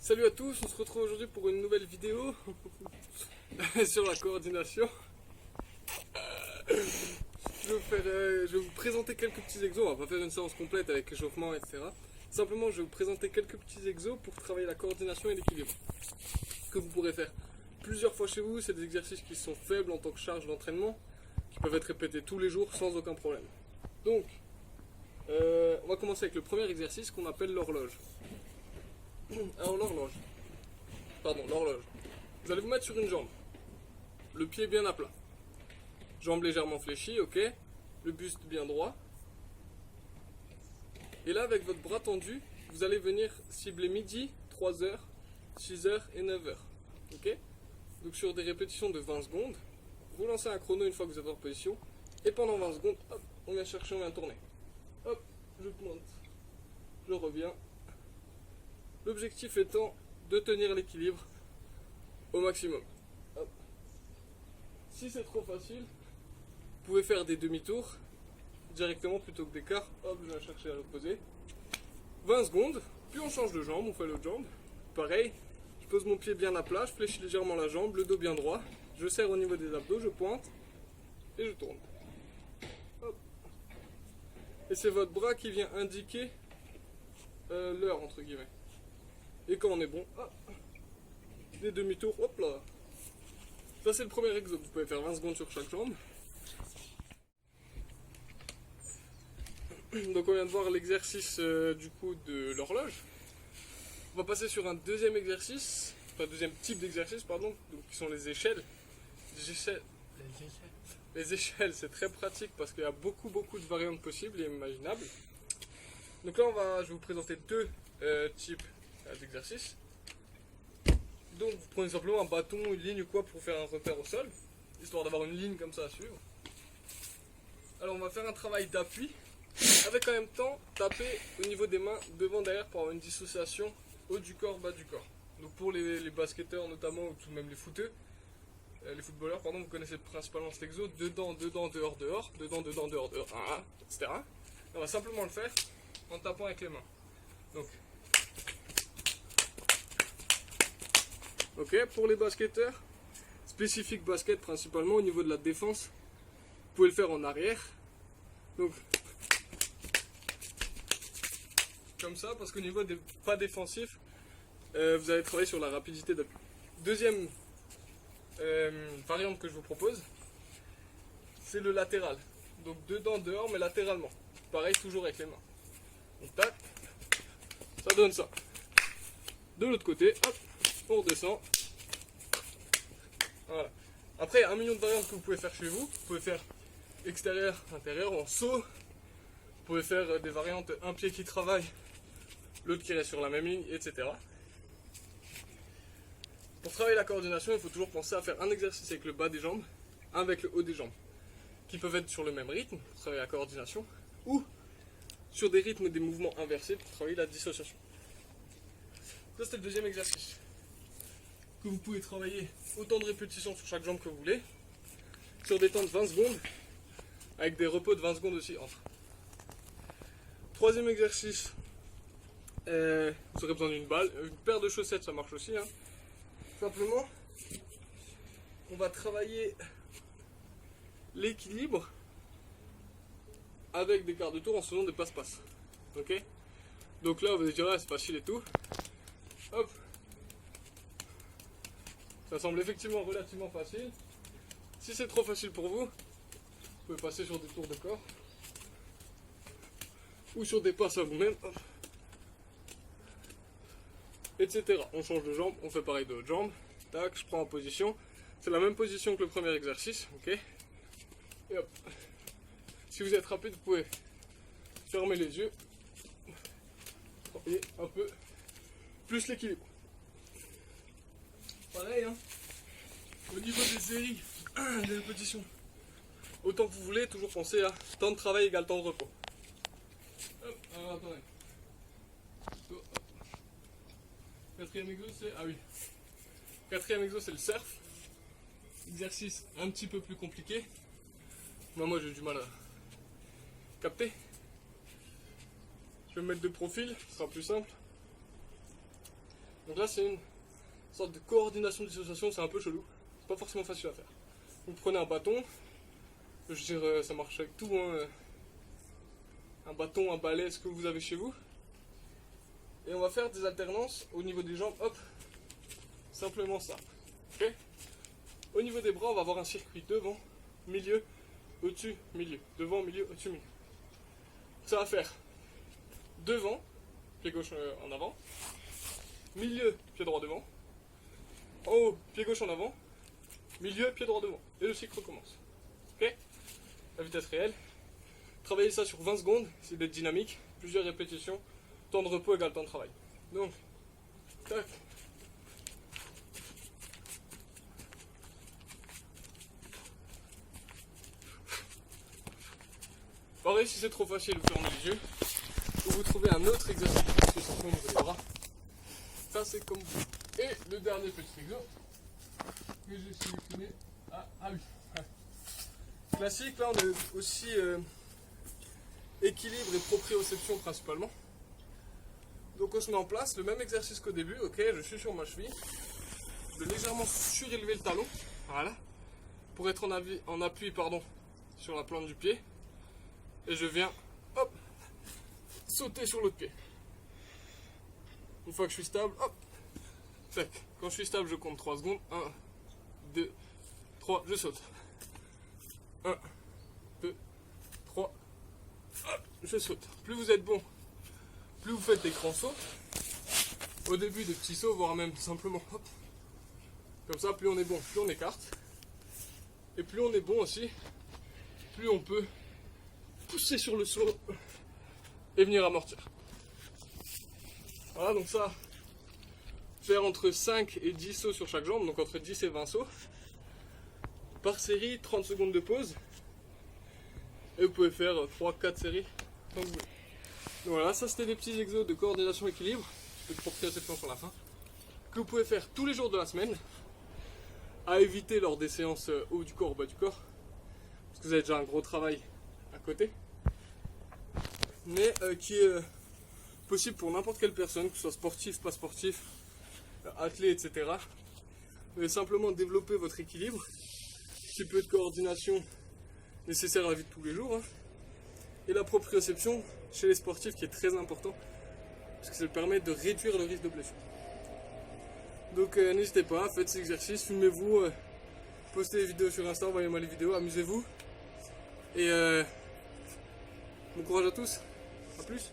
Salut à tous, on se retrouve aujourd'hui pour une nouvelle vidéo sur la coordination. Je vais vous présenter quelques petits exos, on va pas faire une séance complète avec échauffement, etc. Simplement, je vais vous présenter quelques petits exos pour travailler la coordination et l'équilibre. Que vous pourrez faire plusieurs fois chez vous, c'est des exercices qui sont faibles en tant que charge d'entraînement, qui peuvent être répétés tous les jours sans aucun problème. Donc, on va commencer avec le premier exercice qu'on appelle l'horloge. Alors l'horloge. Vous allez vous mettre sur une jambe. Le pied bien à plat. Jambe légèrement fléchie, ok. Le buste bien droit. Et là, avec votre bras tendu, vous allez venir cibler midi, 3h, 6h et 9h. Ok. Donc sur des répétitions de 20 secondes, vous lancez un chrono une fois que vous êtes en position. Et pendant 20 secondes, hop, on vient chercher, on vient tourner. Hop, je pointe. Je reviens. L'objectif étant de tenir l'équilibre au maximum. Hop. Si c'est trop facile, vous pouvez faire des demi-tours directement plutôt que des quarts. Hop, je vais chercher à reposer. 20 secondes, puis on change de jambe, on fait l'autre jambe. Pareil, je pose mon pied bien à plat, je fléchis légèrement la jambe, le dos bien droit. Je serre au niveau des abdos, je pointe et je tourne. Hop. Et c'est votre bras qui vient indiquer l'heure entre guillemets. Et quand on est bon, hop, des demi-tours, hop là. Ça c'est le premier exo, vous pouvez faire 20 secondes sur chaque jambe. Donc on vient de voir l'exercice du coup de l'horloge. On va passer sur un deuxième exercice, enfin deuxième type d'exercice pardon, donc qui sont les échelles. Les échelles c'est très pratique parce qu'il y a beaucoup de variantes possibles et imaginables. Donc là je vais vous présenter deux types d'exercices. Donc vous prenez simplement un bâton, une ligne ou quoi pour faire un repère au sol, histoire d'avoir une ligne comme ça à suivre. Alors on va faire un travail d'appui, avec en même temps taper au niveau des mains devant derrière pour avoir une dissociation haut du corps, bas du corps. Donc pour les basketteurs notamment, ou tout même les footballeurs, pardon, vous connaissez principalement cet exo, dedans, dehors, dedans, dehors, etc. On va simplement le faire en tapant avec les mains. Donc, ok, pour les basketteurs, spécifique basket principalement au niveau de la défense, vous pouvez le faire en arrière. Donc, comme ça, parce qu'au niveau des pas défensifs, vous allez travailler sur la rapidité d'appui. Deuxième variante que je vous propose, c'est le latéral. Donc dedans, dehors, mais latéralement. Pareil, toujours avec les mains. Donc tac, ça donne ça. De l'autre côté, hop, on redescend. Voilà. Après, il y a 1 million de variantes que vous pouvez faire chez vous. Vous pouvez faire extérieur, intérieur, en saut. Vous pouvez faire des variantes, un pied qui travaille, l'autre qui reste sur la même ligne, etc. Pour travailler la coordination, il faut toujours penser à faire un exercice avec le bas des jambes, un avec le haut des jambes, qui peuvent être sur le même rythme pour travailler la coordination, ou sur des rythmes et des mouvements inversés pour travailler la dissociation. Ça c'était le deuxième exercice, que vous pouvez travailler autant de répétitions sur chaque jambe que vous voulez, sur des temps de 20 secondes, avec des repos de 20 secondes aussi entre. Troisième exercice, vous aurez besoin d'une balle, une paire de chaussettes ça marche aussi. Simplement, on va travailler l'équilibre avec des quarts de tour en faisant des passe-passe. Ok? Donc là, vous allez dire, c'est facile et tout. Hop! Ça semble effectivement relativement facile. Si c'est trop facile pour vous, vous pouvez passer sur des tours de corps ou sur des passes à vous-même, etc. On change de jambe, on fait pareil de l'autre jambe. Tac, je prends en position. C'est la même position que le premier exercice, ok? Et hop. Si vous êtes rapide, vous pouvez fermer les yeux et un peu plus l'équilibre. Pareil, au niveau des séries, des répétitions, autant que vous voulez, toujours penser à temps de travail égale temps de repos. Hop, alors attendez. Hop. Quatrième exo, c'est... Ah oui. Quatrième exo, c'est le surf. Exercice un petit peu plus compliqué. Moi j'ai du mal à capter. Je vais me mettre de profil, ce sera plus simple. Donc là c'est une sorte de coordination dissociation, c'est un peu chelou, c'est pas forcément facile à faire. Vous prenez un bâton, je dirais ça marche avec tout, hein. Un bâton, un balai, ce que vous avez chez vous. Et on va faire des alternances au niveau des jambes, hop, simplement ça. Okay. Au niveau des bras, on va avoir un circuit devant, milieu, au-dessus, milieu, devant, milieu, au-dessus, milieu. Ça va faire devant, pied gauche en avant, milieu, pied droit devant, en haut, pied gauche en avant, milieu, pied droit devant. Et le cycle recommence. Ok. La vitesse réelle. Travaillez ça sur 20 secondes, c'est d'être dynamique, plusieurs répétitions, temps de repos égale temps de travail. Donc, tac. Pareil, si c'est trop facile, vous fermez les yeux. Ou vous trouvez un autre exercice de dissociation au niveau des bras. Ça, c'est comme vous. Et le dernier petit exo que j'ai sélectionné. Ah oui. Classique, là, on est aussi équilibre et proprioception principalement. Donc, on se met en place le même exercice qu'au début. Ok, je suis sur ma cheville. Je vais légèrement surélever le talon. Voilà. Pour être en appui sur la plante du pied. Et je viens, hop, sauter sur l'autre pied. Une fois que je suis stable, hop, tac. Quand je suis stable, je compte 3 secondes. 1, 2, 3, je saute. 1, 2, 3, hop, je saute. Plus vous êtes bon, plus vous faites des grands sauts. Au début, des petits sauts, voire même tout simplement, hop. Comme ça, plus on est bon, plus on écarte. Et plus on est bon aussi, plus on peut pousser sur le sol et venir amortir. Voilà, donc ça, faire entre 5 et 10 sauts sur chaque jambe, donc entre 10 et 20 sauts. Par série, 30 secondes de pause. Et vous pouvez faire 3-4 séries quand vous voulez. Donc voilà, ça c'était des petits exos de coordination équilibre, de proprioception sur la fin, que vous pouvez faire tous les jours de la semaine, à éviter lors des séances haut du corps, bas du corps, parce que vous avez déjà un gros travail à côté, mais qui est possible pour n'importe quelle personne, que ce soit sportif, pas sportif, athlète, etc. Vous allez simplement développer votre équilibre, un petit peu de coordination nécessaire à la vie de tous les jours, hein, et la proprioception chez les sportifs qui est très important, parce que ça permet de réduire le risque de blessure. Donc n'hésitez pas, faites ces exercices, filmez-vous, postez des vidéos sur Insta, envoyez-moi les vidéos, amusez-vous. Et bon courage à tous, à plus.